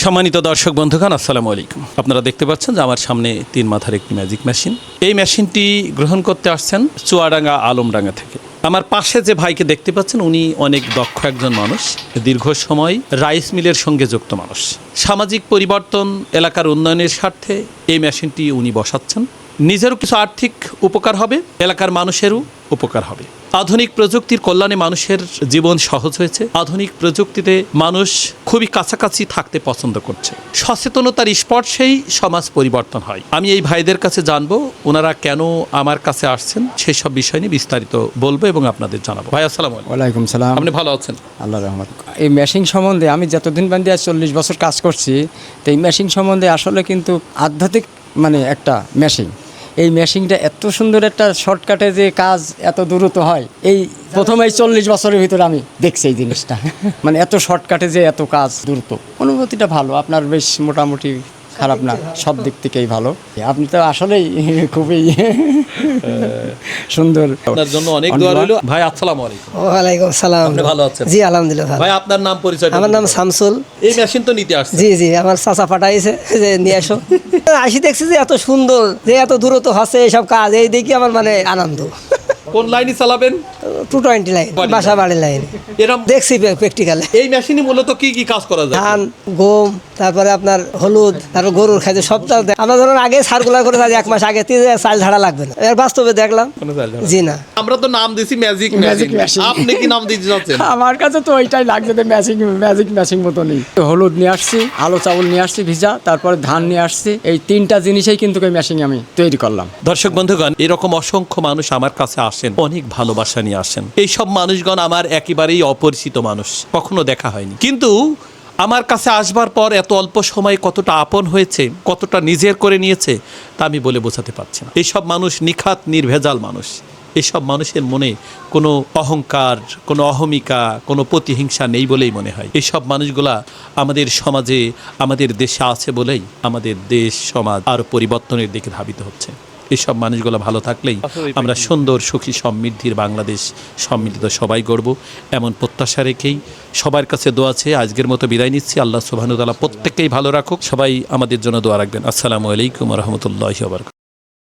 সম্মানিত দর্শক বন্ধুগণ, আসসালামু আলাইকুম। আপনারা দেখতে পাচ্ছেন যে আমার সামনে 3 মাথার একটি ম্যাজিক মেশিন। এই মেশিনটি গ্রহণ করতে আসছেন চুয়াডাঙ্গা আলমডাঙ্গা থেকে। আমার পাশে যে ভাইকে দেখতে পাচ্ছেন উনি অনেক দক্ষ একজন মানুষ, দীর্ঘ সময় রাইস মিলের সঙ্গে যুক্ত মানুষ। সামাজিক পরিবর্তন, এলাকার উন্নয়নের স্বার্থে এই মেশিনটি উনি বসাচ্ছেন। নিজেরও কিছু আর্থিক উপকার হবে, এলাকার মানুষেরও উপকার হবে। আধুনিক প্রযুক্তির কল্যাণে মানুষের জীবন সহজ হয়েছে। আধুনিক প্রযুক্তিতে মানুষ খুবই কাছাকাছি থাকতে পছন্দ করছে। সচেতনতার স্পর্শেই সমাজ পরিবর্তন হয়। আমি এই ভাইদের কাছে জানবো ওনারা কেন আমার কাছে আসছেন, সেই সব বিষয় নিয়ে বিস্তারিত বলবো এবং আপনাদের জানাবো। ভাই আসসালামু আলাইকুম। ওয়ালাইকুম সালাম। আপনি ভালো আছেন? আল্লাহ রহমত। এই মেশিন সম্বন্ধে আমি যতদিন বান্ধে 40 বছর কাজ করছি, তো এই মেশিন সম্বন্ধে আসলে কিন্তু আধ্যাত্মিক একটা মেশিন। এই মেশিনটা এত সুন্দর একটা শর্টকাটে যে কাজ এত দ্রুত হয়, এই প্রথমেই 40 বছরের ভিতরে আমি দেখছি এই জিনিসটা। এত শর্টকাটে যে এত কাজ দ্রুত, অনুভূতিটা ভালো। আপনার বেশ মোটামুটি খারাপ না, সব দিক থেকেই ভালো। আপনি তো আসলেই খুবই সুন্দর। আপনার জন্য অনেক দোয়া রইল। ভাই আসসালামু আলাইকুম। ওয়ালাইকুম সালাম। আপনি ভালো আছেন? জি আলহামদুলিল্লাহ ভালো। ভাই আপনার নাম পরিচয়? আমার নাম শামসুল। এই মেশিন তো নিতে আসছে? জি জি, আমার চাচা পাঠাইছে যে নিয়ে আসো। আসি দেখছি যে এত সুন্দর, যে এত দূরত্ব হচ্ছে এইসব কাজ, এই দেখি আমার আনন্দ। কোন লাইনে চালাবেন? 220 লাইন, বাসা বাড়ি লাইন। এরকম দেখছি প্র্যাকটিক্যালে। এই মেশিনে মূলত কি কি কাজ করা যায়? ধান, গম, তারপরে আপনার হলুদ, তারপর গরুর খাদ্য সবটা। আমরা ধরুন আগে সার্কুলার করে 1 মাস আগে চাল ঝাড়া লাগবে না, এর বাস্তবে দেখলাম জি না। আমরা তো নাম দিছি ম্যাজিক মেশিন, আপনি কি নাম দিতে যাচ্ছেন? আমার কাছে তো ওইটাই লাগছে, ম্যাজিক মেশিন মতনই। হলুদ নিয়ে আসছি, আলো চাউল নিয়ে আসছি ভিজা, তারপরে ধান নিয়ে আসছি। এই 3টা জিনিসই কিন্তু এই মেশিন আমি তৈরি করলাম। দর্শক বন্ধুগণ, এরকম অসংখ্য মানুষ আমার কাছে আসেন, অনেক ভালোবাসা নিয়ে আসেন। এই সব মানুষগণ আমার একেবারেই অপরিচিত মানুষ, কখনো দেখা হয়নি, কিন্তু আমার কাছে আসবার পর এত অল্প সময়ে কতটা আপন হয়েছে, কতটা নিজের করে নিয়েছে, তা আমি বলে বোঝাতে পারছি না। এইসব মানুষ নিখাত নির্ভেজাল মানুষ। এইসব মানুষের মনে কোনো অহংকার, কোনো অহমিকা, কোনো প্রতিহিংসা নেই বলেই মনে হয়। এইসব মানুষগুলা আমাদের সমাজে, আমাদের দেশে আছে বলেই আমাদের দেশ সমাজ আরও পরিবর্তনের দিকে ধাবিত হচ্ছে। এইসব মানুষগুলো ভালো থাকলেই আমরা সুন্দর, সুখী, সমৃদ্ধির বাংলাদেশ সম্মিলিত সবাই গড়ব, এমন প্রত্যাশা রেখেই সবার কাছে দোয়া আছে। আজকের মতো বিদায় নিচ্ছি। আল্লাহ সুবহানাহু ওয়া তাআলা প্রত্যেককেই ভালো রাখুক। সবাই আমাদের জন্য দোয়া রাখবেন। আসসালামু আলাইকুম ওয়া রাহমাতুল্লাহি ওয়া বারাকাতুহু।